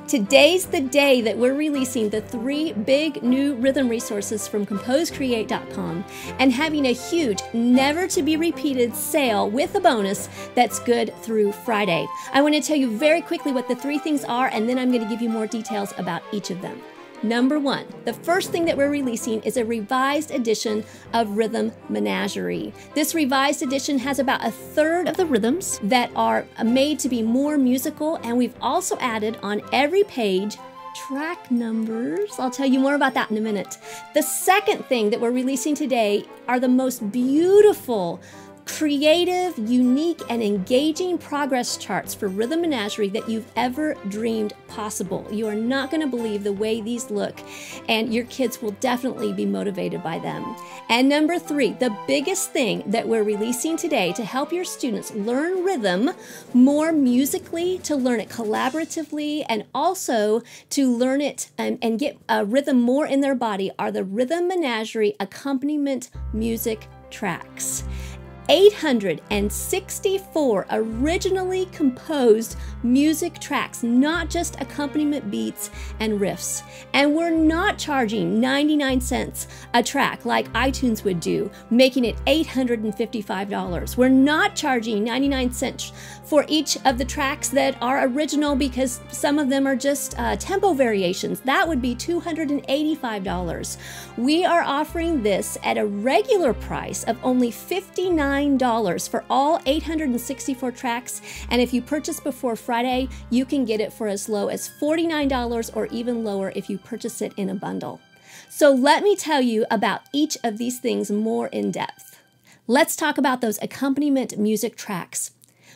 Today's the day that we're releasing the 3 big new rhythm resources from ComposeCreate.com and having a huge, never-to-be-repeated sale with a bonus that's good through Friday. I want to tell you very quickly what the 3 things are, and then I'm going to give you more details about each of them. Number 1, the first thing that we're releasing is a revised edition of Rhythm Menagerie. This revised edition has about a third of the rhythms that are made to be more musical, and we've also added on every page track numbers. I'll tell you more about that in a minute. The second thing that we're releasing today are the most beautiful, creative, unique, and engaging progress charts for Rhythm Menagerie that you've ever dreamed possible. You are not going to believe the way these look, and your kids will definitely be motivated by them. And number 3, the biggest thing that we're releasing today to help your students learn rhythm more musically, to learn it collaboratively, and also to learn it and get a rhythm more in their body are the Rhythm Menagerie accompaniment music tracks. 864 originally composed music tracks, not just accompaniment beats and riffs. And we're not charging 99 cents a track like iTunes would do, making it $855. We're not charging 99 cents for each of the tracks that are original because some of them are just tempo variations. That would be $285. We are offering this at a regular price of only $59 for all 864 tracks, and if you purchase before Friday, you can get it for as low as $49 or even lower if you purchase it in a bundle. So let me tell you about each of these things more in depth. Let's talk about those accompaniment music tracks.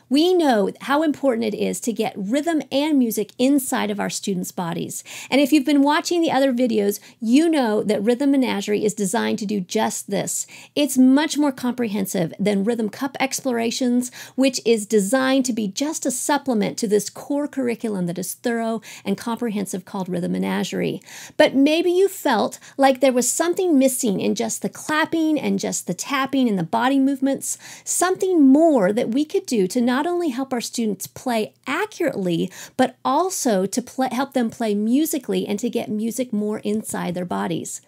We know how important it is to get rhythm and music inside of our students' bodies. And if you've been watching the other videos, you know that Rhythm Menagerie is designed to do just this. It's much more comprehensive than Rhythm Cup Explorations, which is designed to be just a supplement to this core curriculum that is thorough and comprehensive called Rhythm Menagerie. But maybe you felt like there was something missing in just the clapping and just the tapping and the body movements, something more that we could do to not only help our students play accurately, but also to help them play musically and to get music more inside their bodies.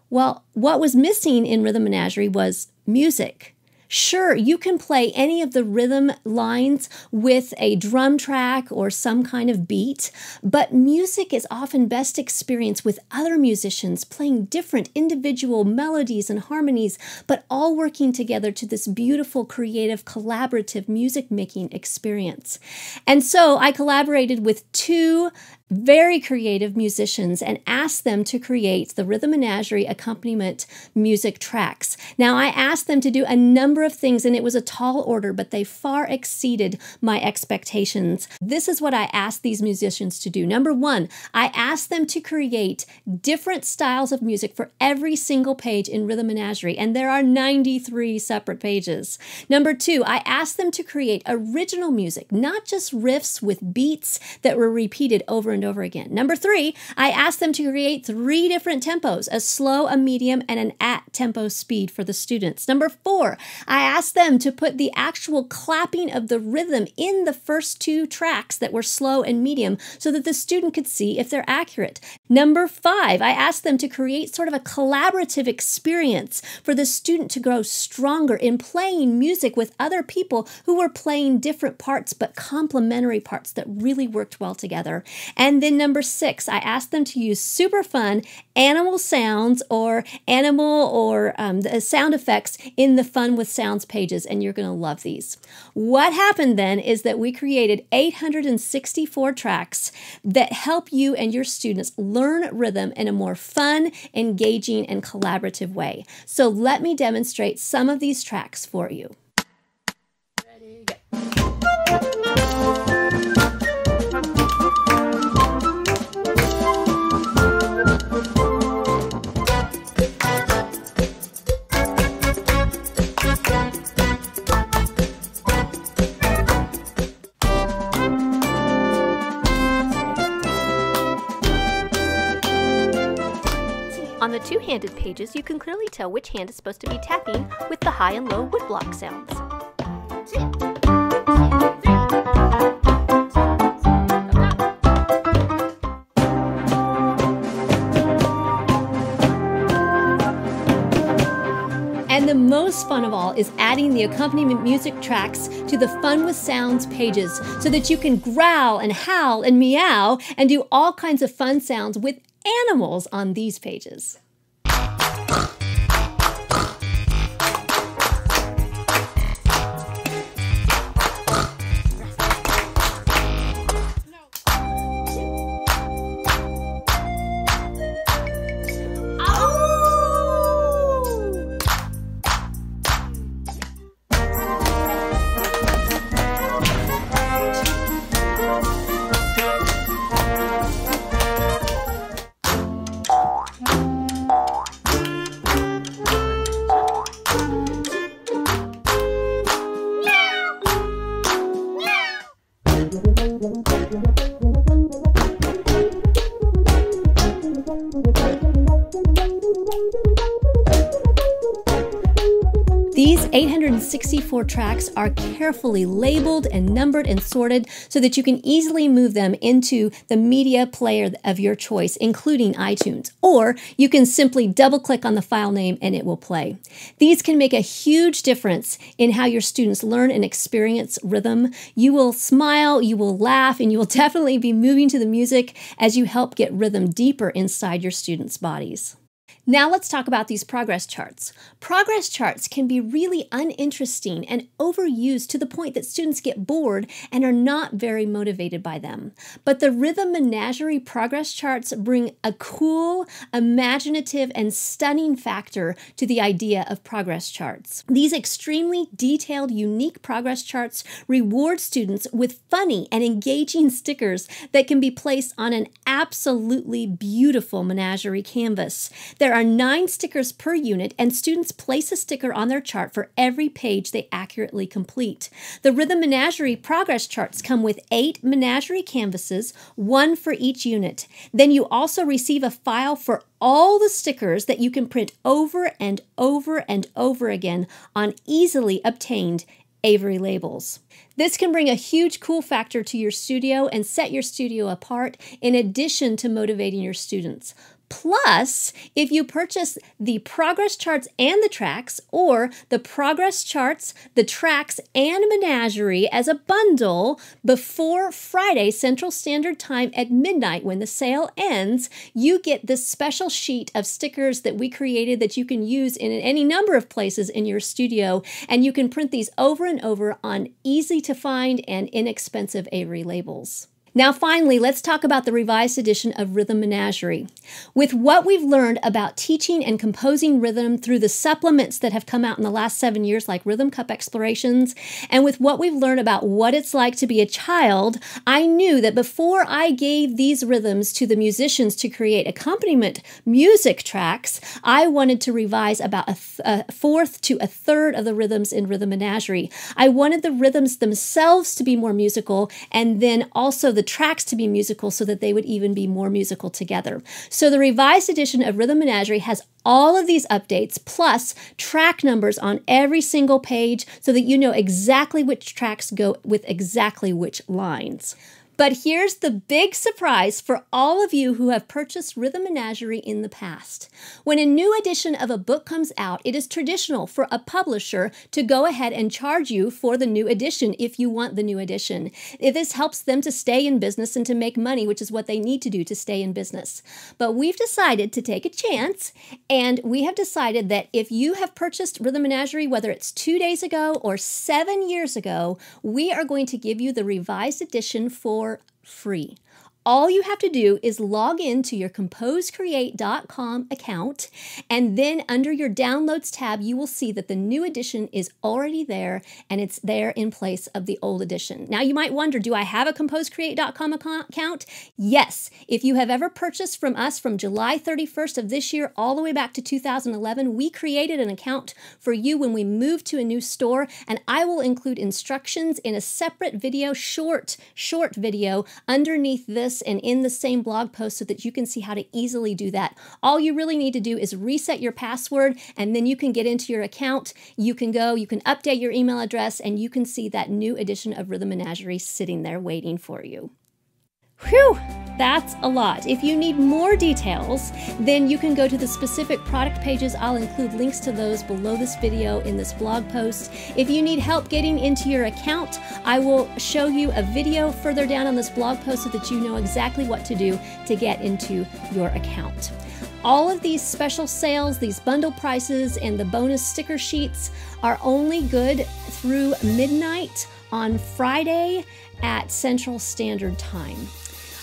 Well, what was missing in Rhythm Menagerie was music. Sure, you can play any of the rhythm lines with a drum track or some kind of beat, but music is often best experienced with other musicians playing different individual melodies and harmonies, but all working together to this beautiful, creative, collaborative music-making experience. And so I collaborated with 2 very creative musicians and asked them to create the Rhythm Menagerie accompaniment music tracks. Now, I asked them to do a number of things, and it was a tall order, but they far exceeded my expectations. This is what I asked these musicians to do. Number 1, I asked them to create different styles of music for every single page in Rhythm Menagerie, and there are 93 separate pages. Number 2, I asked them to create original music, not just riffs with beats that were repeated over and over again. Number 3, I asked them to create 3 different tempos, a slow, a medium, and an at-tempo speed for the students. Number 4, I asked them to put the actual clapping of the rhythm in the first 2 tracks that were slow and medium so that the student could see if they're accurate. Number 5, I asked them to create sort of a collaborative experience for the student to grow stronger in playing music with other people who were playing different parts but complementary parts that really worked well together. And then number 6, I asked them to use super fun animal sounds or the sound effects in the Fun with Sounds pages, and you're going to love these. What happened then is that we created 864 tracks that help you and your students learn rhythm in a more fun, engaging, and collaborative way. So let me demonstrate some of these tracks for you. Ready, go. On the 2-handed pages, you can clearly tell which hand is supposed to be tapping with the high and low woodblock sounds. most fun of all is adding the accompaniment music tracks to the Fun with Sounds pages so that you can growl and howl and meow and do all kinds of fun sounds with animals on these pages. These 864 tracks are carefully labeled and numbered and sorted so that you can easily move them into the media player of your choice, including iTunes. Or you can simply double-click on the file name and it will play. These can make a huge difference in how your students learn and experience rhythm. You will smile, you will laugh, and you will definitely be moving to the music as you help get rhythm deeper inside your students' bodies. Now let's talk about these progress charts. Progress charts can be really uninteresting and overused to the point that students get bored and are not very motivated by them. But the Rhythm Menagerie progress charts bring a cool, imaginative, and stunning factor to the idea of progress charts. These extremely detailed, unique progress charts reward students with funny and engaging stickers that can be placed on an absolutely beautiful menagerie canvas. There are 9 stickers per unit, and students place a sticker on their chart for every page they accurately complete. The Rhythm Menagerie progress charts come with 8 menagerie canvases, 1 for each unit. Then you also receive a file for all the stickers that you can print over and over and over again on easily obtained Avery labels. This can bring a huge cool factor to your studio and set your studio apart in addition to motivating your students. Plus, if you purchase the progress charts and the tracks, or the progress charts, the tracks, and menagerie as a bundle before Friday Central Standard Time at midnight when the sale ends, you get this special sheet of stickers that we created that you can use in any number of places in your studio, and you can print these over and over on easy to find and inexpensive Avery labels. Now finally, let's talk about the revised edition of Rhythm Menagerie. With what we've learned about teaching and composing rhythm through the supplements that have come out in the last 7 years, like Rhythm Cup Explorations, and with what we've learned about what it's like to be a child, I knew that before I gave these rhythms to the musicians to create accompaniment music tracks, I wanted to revise about a fourth to a third of the rhythms in Rhythm Menagerie. I wanted the rhythms themselves to be more musical, and then also the tracks to be musical so that they would even be more musical together. So the revised edition of Rhythm Menagerie has all of these updates plus track numbers on every single page so that you know exactly which tracks go with exactly which lines. But here's the big surprise for all of you who have purchased Rhythm Menagerie in the past. When a new edition of a book comes out, it is traditional for a publisher to go ahead and charge you for the new edition if you want the new edition. This helps them to stay in business and to make money, which is what they need to do to stay in business. But we've decided to take a chance, and we have decided that if you have purchased Rhythm Menagerie, whether it's 2 days ago or 7 years ago, we are going to give you the revised edition for free. All you have to do is log in to your composecreate.com account, and then under your downloads tab, you will see that the new edition is already there, and it's there in place of the old edition. Now you might wonder, do I have a composecreate.com account? Yes. If you have ever purchased from us from July 31st of this year all the way back to 2011, we created an account for you when we moved to a new store, and I will include instructions in a separate video, short video underneath this and in the same blog post so that you can see how to easily do that. All you really need to do is reset your password, and then you can get into your account. You can update your email address, and you can see that new edition of Rhythm Menagerie sitting there waiting for you. Whew! That's a lot. If you need more details, then you can go to the specific product pages. I'll include links to those below this video in this blog post. If you need help getting into your account, I will show you a video further down on this blog post so that you know exactly what to do to get into your account. All of these special sales, these bundle prices, and the bonus sticker sheets are only good through midnight on Friday at Central Standard Time.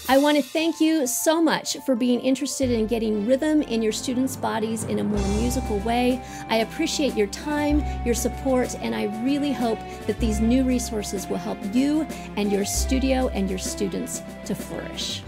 I want to thank you so much for being interested in getting rhythm in your students' bodies in a more musical way. I appreciate your time, your support, and I really hope that these new resources will help you and your studio and your students to flourish.